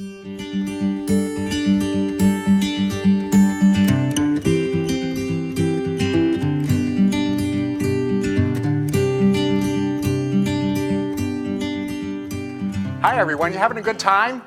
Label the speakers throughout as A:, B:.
A: Hi everyone, you having a good time?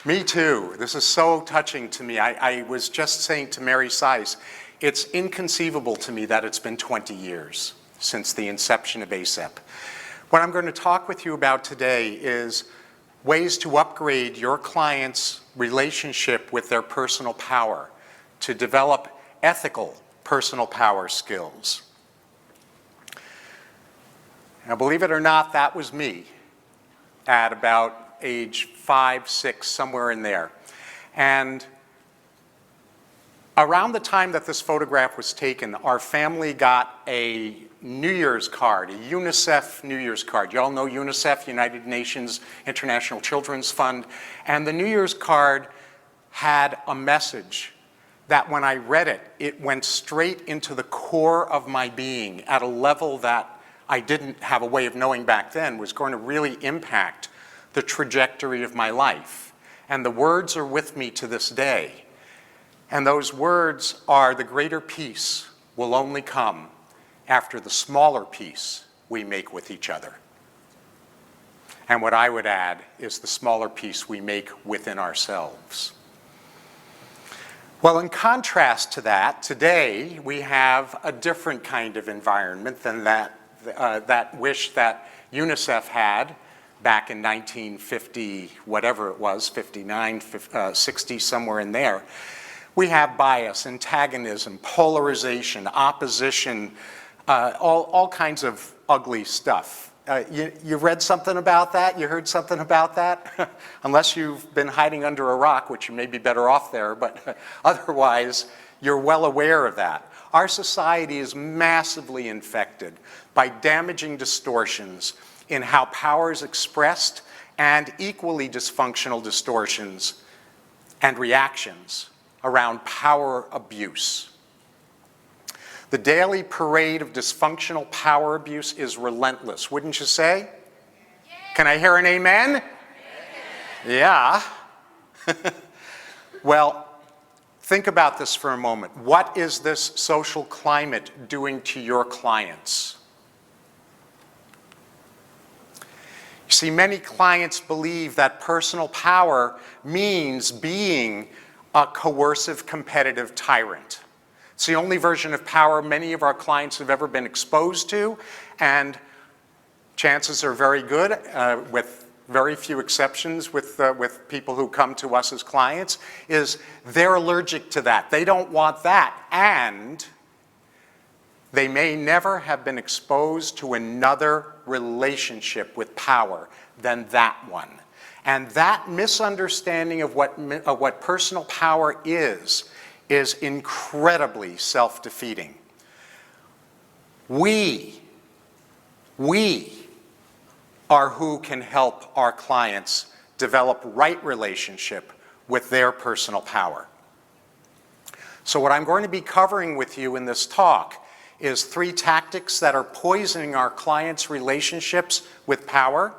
A: Me too. This is so touching to me. I was just saying to Mary Sice, it's inconceivable to me that it's been 20 years since the inception of ACEP. What I'm going to talk with you about today is ways to upgrade your client's relationship with their personal power, to develop ethical personal power skills. Now, believe it or not, that was me at about age 5, 6, somewhere in there. And around the time that this photograph was taken, our family got a New Year's card, a UNICEF New Year's card. You all know UNICEF, United Nations International Children's Fund. And the New Year's card had a message that when I read it, it went straight into the core of my being at a level that I didn't have a way of knowing back then was going to really impact the trajectory of my life. And the words are with me to this day. And those words are, the greater peace will only come after the smaller peace we make with each other. And what I would add is the smaller peace we make within ourselves. Well, in contrast to that, today we have a different kind of environment than that wish that UNICEF had back in 1950, whatever it was, 59, 60, somewhere in there. We have bias, antagonism, polarization, opposition, all kinds of ugly stuff. You read something about that? You heard something about that? Unless you've been hiding under a rock, which you may be better off there, but otherwise, you're well aware of that. Our society is massively infected by damaging distortions in how power is expressed and equally dysfunctional distortions and reactions around power abuse. The daily parade of dysfunctional power abuse is relentless, wouldn't you say? Yeah. Can I hear an amen? Yeah. Well, think about this for a moment. What is this social climate doing to your clients? You see, many clients believe that personal power means being a coercive, competitive tyrant. It's the only version of power many of our clients have ever been exposed to, and chances are very good, with very few exceptions with people who come to us as clients, is they're allergic to that. They don't want that, and they may never have been exposed to another relationship with power than that one. And that misunderstanding of what personal power is incredibly self-defeating. We are who can help our clients develop right relationship with their personal power. So what I'm going to be covering with you in this talk is 3 tactics that are poisoning our clients' relationships with power.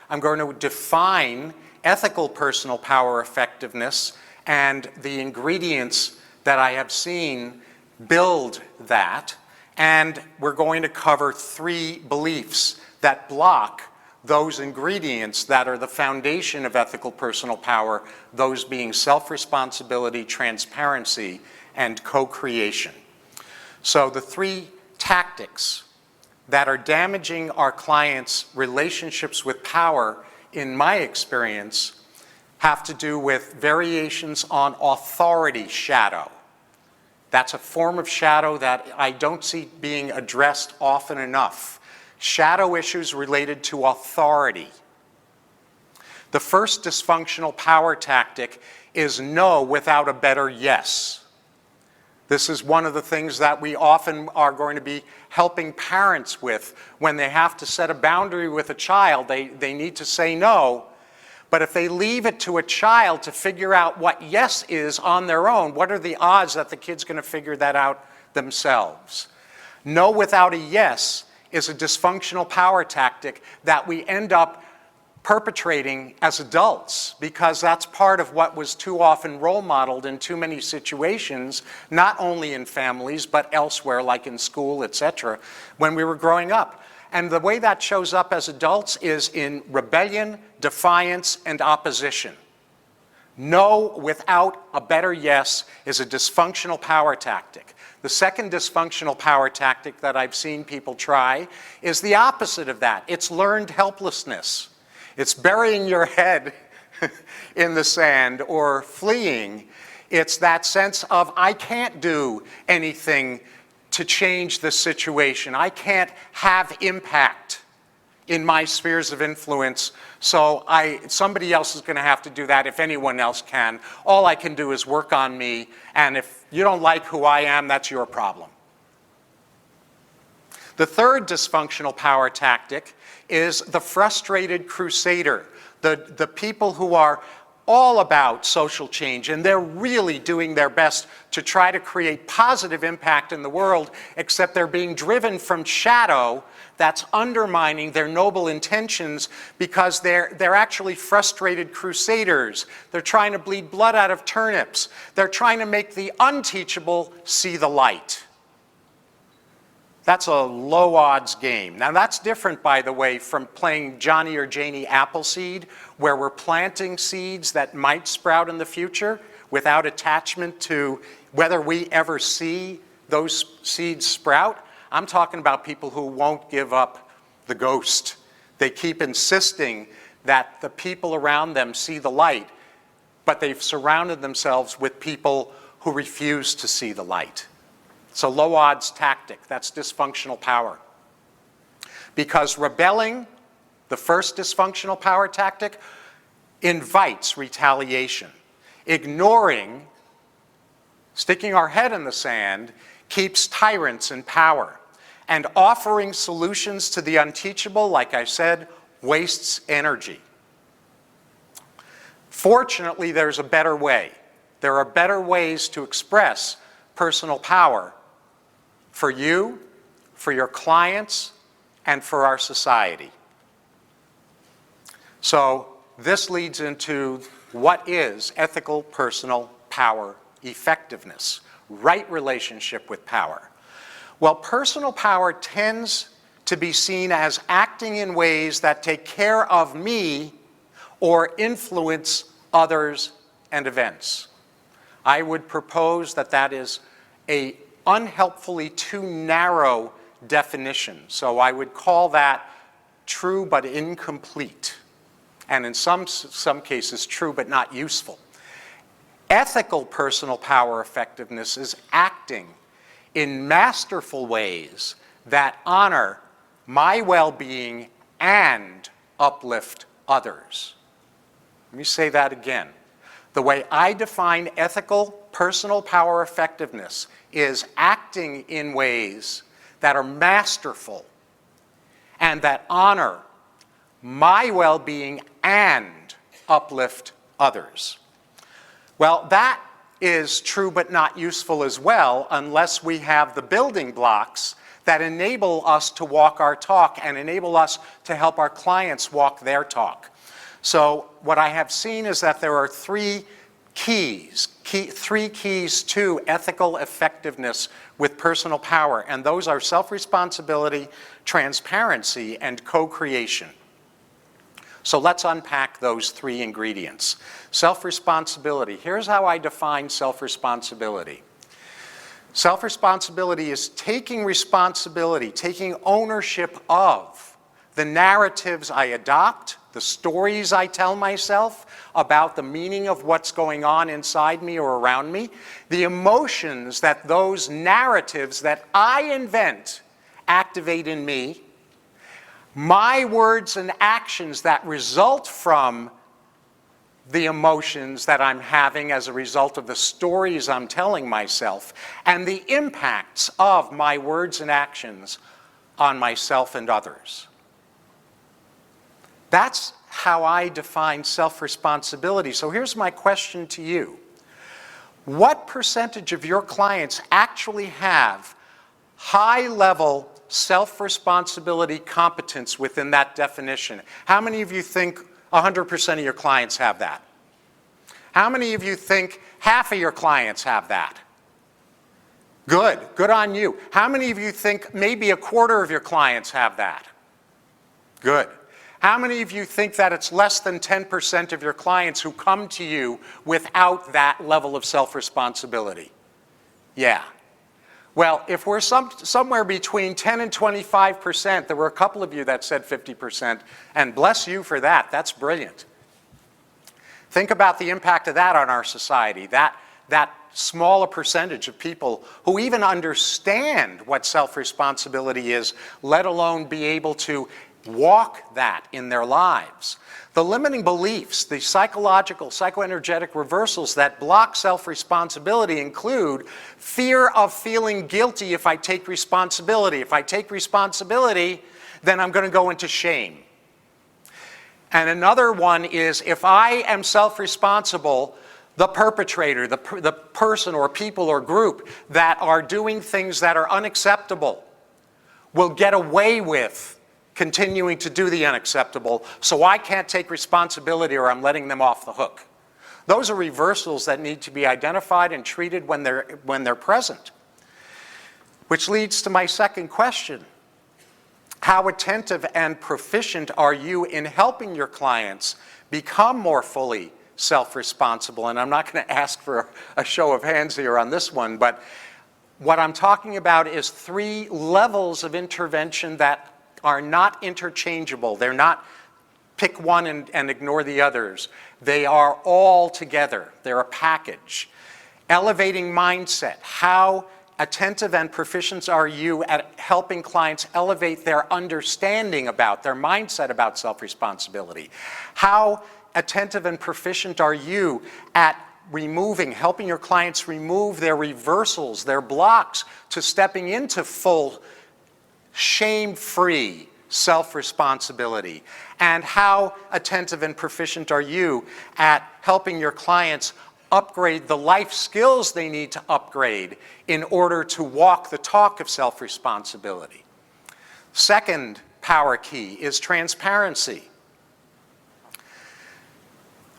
A: I'm going to define ethical personal power effectiveness and the ingredients that I have seen build that. And we're going to cover 3 beliefs that block those ingredients that are the foundation of ethical personal power, those being self-responsibility, transparency, and co-creation. So the 3 tactics that are damaging our clients' relationships with power, in my experience, have to do with variations on authority shadow. That's a form of shadow that I don't see being addressed often enough. Shadow issues related to authority. The first dysfunctional power tactic is no without a better yes. This is one of the things that we often are going to be helping parents with when they have to set a boundary with a child. They need to say no. But if they leave it to a child to figure out what yes is on their own, what are the odds that the kid's going to figure that out themselves? No without a yes is a dysfunctional power tactic that we end up perpetrating as adults, because that's part of what was too often role modeled in too many situations, not only in families, but elsewhere, like in school, etc., when we were growing up. And the way that shows up as adults is in rebellion, defiance, and opposition. No without a better yes is a dysfunctional power tactic. The second dysfunctional power tactic that I've seen people try is the opposite of that. It's learned helplessness. It's burying your head in the sand or fleeing. It's that sense of, I can't do anything to change the situation. I can't have impact in my spheres of influence, so somebody else is going to have to do that if anyone else can. All I can do is work on me, and if you don't like who I am, that's your problem. The third dysfunctional power tactic is the frustrated crusader, the people who are all about social change, and they're really doing their best to try to create positive impact in the world, except they're being driven from shadow that's undermining their noble intentions, because they're actually frustrated crusaders. They're trying to bleed blood out of turnips. They're trying to make the unteachable see the light. That's a low odds game. Now that's different, by the way, from playing Johnny or Janie Appleseed, where we're planting seeds that might sprout in the future without attachment to whether we ever see those seeds sprout. I'm talking about people who won't give up the ghost. They keep insisting that the people around them see the light, but they've surrounded themselves with people who refuse to see the light. It's a low odds tactic. That's dysfunctional power. Because rebelling, the first dysfunctional power tactic, invites retaliation. Ignoring, sticking our head in the sand, keeps tyrants in power. And offering solutions to the unteachable, like I said, wastes energy. Fortunately, there's a better way. There are better ways to express personal power for you, for your clients, and for our society. So this leads into what is ethical personal power effectiveness, right relationship with power. Well, personal power tends to be seen as acting in ways that take care of me or influence others and events. I would propose that that is a unhelpfully too narrow definition. So I would call that true but incomplete, and in some cases true but not useful. Ethical personal power effectiveness is acting in masterful ways that honor my well-being and uplift others. Let me say that again. The way I define ethical personal power effectiveness is acting in ways that are masterful and that honor my well-being and uplift others. Well, that is true but not useful as well unless we have the building blocks that enable us to walk our talk and enable us to help our clients walk their talk. So what I have seen is that there are three keys to ethical effectiveness with personal power, and those are self-responsibility, transparency, and co-creation. So let's unpack those three ingredients. Self-responsibility. Here's how I define self-responsibility. Self-responsibility is taking responsibility, taking ownership of the narratives I adopt, the stories I tell myself about the meaning of what's going on inside me or around me, the emotions that those narratives that I invent activate in me, my words and actions that result from the emotions that I'm having as a result of the stories I'm telling myself, and the impacts of my words and actions on myself and others. That's how I define self-responsibility. So here's my question to you. What percentage of your clients actually have high-level self-responsibility competence within that definition? How many of you think 100% of your clients have that? How many of you think half of your clients have that? Good. Good on you. How many of you think maybe a quarter of your clients have that? Good. How many of you think that it's less than 10% of your clients who come to you without that level of self-responsibility? Yeah. Well, if we're somewhere between 10 and 25%, there were a couple of you that said 50%, and bless you for that. That's brilliant. Think about the impact of that on our society, that smaller percentage of people who even understand what self-responsibility is, let alone be able to walk that in their lives. The limiting beliefs, the psychological, psychoenergetic reversals that block self-responsibility include fear of feeling guilty if I take responsibility. If I take responsibility, then I'm going to go into shame. And another one is if I am self-responsible, the perpetrator, the person or people or group that are doing things that are unacceptable will get away with continuing to do the unacceptable, so I can't take responsibility or I'm letting them off the hook. Those are reversals that need to be identified and treated when they're present. Which leads to my second question. How attentive and proficient are you in helping your clients become more fully self-responsible? And I'm not going to ask for a show of hands here on this one, but what I'm talking about is 3 levels of intervention that are not interchangeable. They're not pick one and ignore the others. They are all together. They're a package. Elevating mindset. How attentive and proficient are you at helping clients elevate their understanding about, their mindset about self-responsibility? How attentive and proficient are you at helping your clients remove their reversals, their blocks to stepping into full shame-free self-responsibility? And how attentive and proficient are you at helping your clients upgrade the life skills they need to upgrade in order to walk the talk of self-responsibility? Second power key is transparency.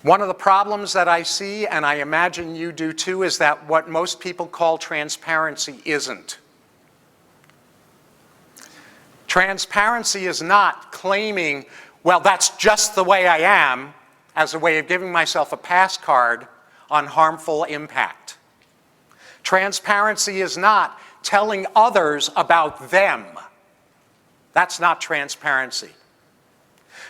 A: One of the problems that I see, and I imagine you do too, is that what most people call transparency isn't. Transparency is not claiming, well, that's just the way I am, as a way of giving myself a pass card on harmful impact. Transparency is not telling others about them. That's not transparency.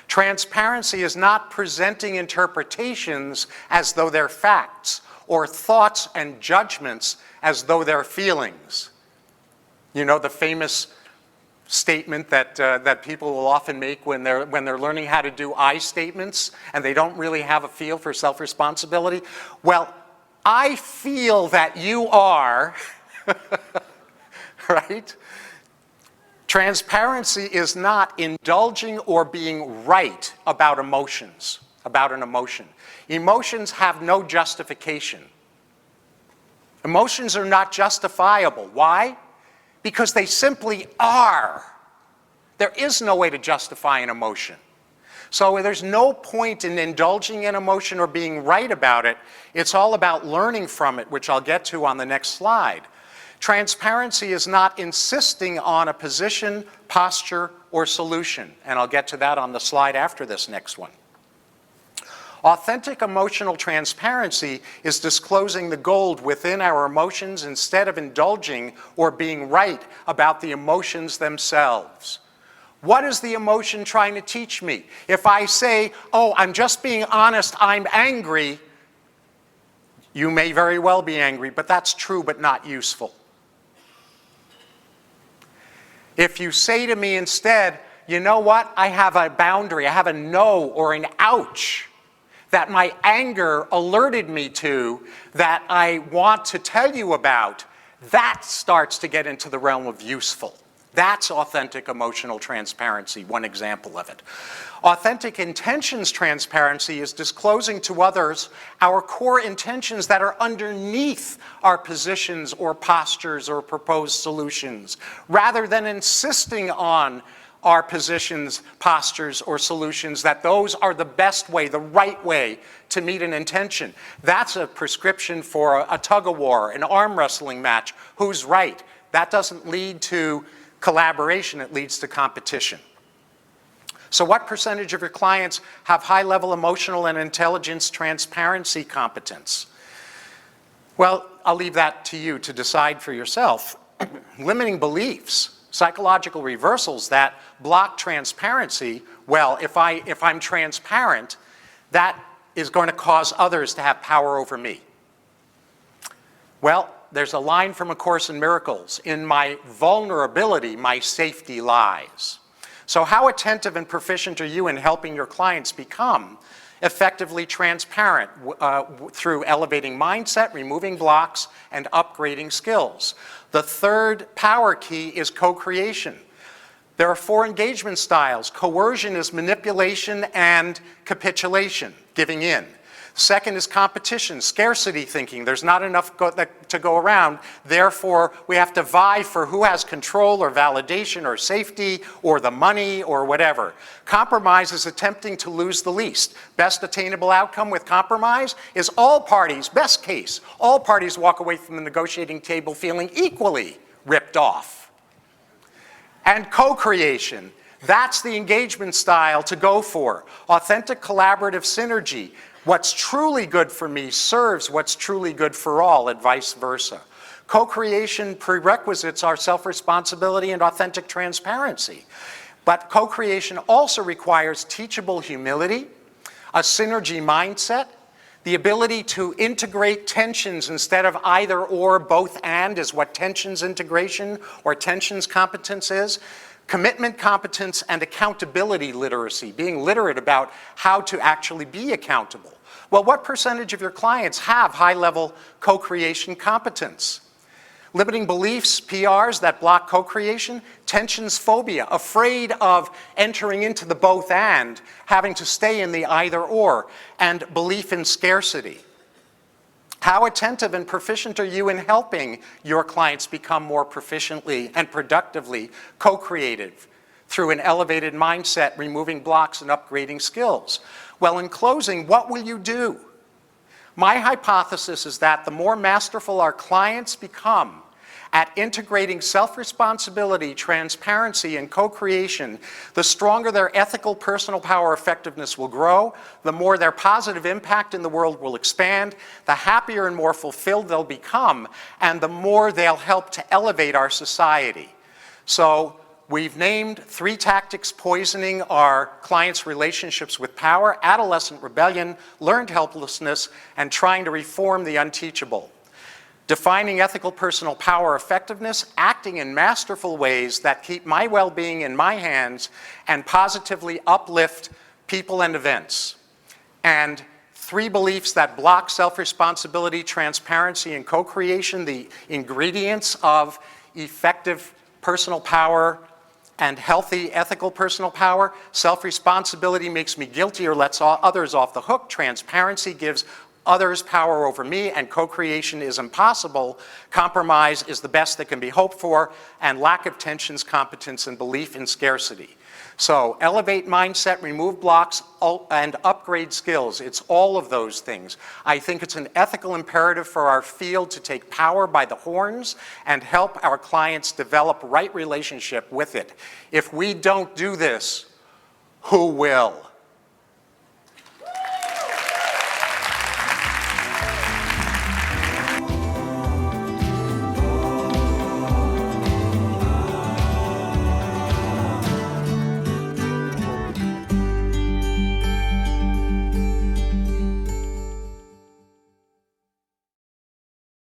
A: Transparency is not presenting interpretations as though they're facts, or thoughts and judgments as though they're feelings. You know the famous statement that people will often make when they're learning how to do I statements and they don't really have a feel for self-responsibility? Well, I feel that you are, right? Transparency is not indulging or being right about emotions, about an emotion. Emotions have no justification. Emotions are not justifiable. Why? Because they simply are. There is no way to justify an emotion. So there's no point in indulging in emotion or being right about it. It's all about learning from it, which I'll get to on the next slide. Transparency is not insisting on a position, posture, or solution. And I'll get to that on the slide after this next one. Authentic emotional transparency is disclosing the gold within our emotions instead of indulging or being right about the emotions themselves. What is the emotion trying to teach me? If I say, oh, I'm just being honest, I'm angry, you may very well be angry, but that's true but not useful. If you say to me instead, you know what, I have a boundary, I have a no or an ouch that my anger alerted me to, that I want to tell you about, that starts to get into the realm of useful. That's authentic emotional transparency, one example of it. Authentic intentions transparency is disclosing to others our core intentions that are underneath our positions or postures or proposed solutions, rather than insisting on our positions, postures, or solutions, that those are the best way, the right way to meet an intention. That's a prescription for a tug-of-war, an arm wrestling match. Who's right? That doesn't lead to collaboration, it leads to competition. So what percentage of your clients have high-level emotional and intelligence transparency competence? Well, I'll leave that to you to decide for yourself. Limiting beliefs, psychological reversals that block transparency, well, if I'm transparent, that is going to cause others to have power over me. Well, there's a line from A Course in Miracles, "In my vulnerability, my safety lies." So how attentive and proficient are you in helping your clients become effectively transparent through elevating mindset, removing blocks, and upgrading skills? The third power key is co-creation. There are 4 engagement styles. Coercion is manipulation and capitulation, giving in. Second is competition, scarcity thinking. There's not enough to go around, therefore we have to vie for who has control or validation or safety or the money or whatever. Compromise is attempting to lose the least. Best attainable outcome with compromise is all parties, best case, all parties walk away from the negotiating table feeling equally ripped off. And co-creation, that's the engagement style to go for. Authentic collaborative synergy. What's truly good for me serves what's truly good for all, and vice versa. Co-creation prerequisites are self-responsibility and authentic transparency. But co-creation also requires teachable humility, a synergy mindset, the ability to integrate tensions instead of either or, both and is what tensions integration or tensions competence is. Commitment competence and accountability literacy, being literate about how to actually be accountable. Well, what percentage of your clients have high-level co-creation competence? Limiting beliefs, PRs that block co-creation, tensions phobia, afraid of entering into the both and, having to stay in the either or, and belief in scarcity. How attentive and proficient are you in helping your clients become more proficiently and productively co-creative through an elevated mindset, removing blocks and upgrading skills? Well, in closing, what will you do? My hypothesis is that the more masterful our clients become at integrating self-responsibility, transparency, and co-creation, the stronger their ethical personal power effectiveness will grow, the more their positive impact in the world will expand, the happier and more fulfilled they'll become, and the more they'll help to elevate our society. So we've named 3 tactics poisoning our clients' relationships with power: adolescent rebellion, learned helplessness, and trying to reform the unteachable. Defining ethical personal power effectiveness, acting in masterful ways that keep my well-being in my hands and positively uplift people and events. And 3 beliefs that block self-responsibility, transparency, and co-creation, the ingredients of effective personal power and healthy ethical personal power. Self-responsibility makes me guilty or lets others off the hook. Transparency gives others power over me, and co-creation is impossible. Compromise is the best that can be hoped for, and lack of tensions, competence, and belief in scarcity. So elevate mindset, remove blocks, and upgrade skills. It's all of those things. I think it's an ethical imperative for our field to take power by the horns and help our clients develop right relationship with it. If we don't do this, who will?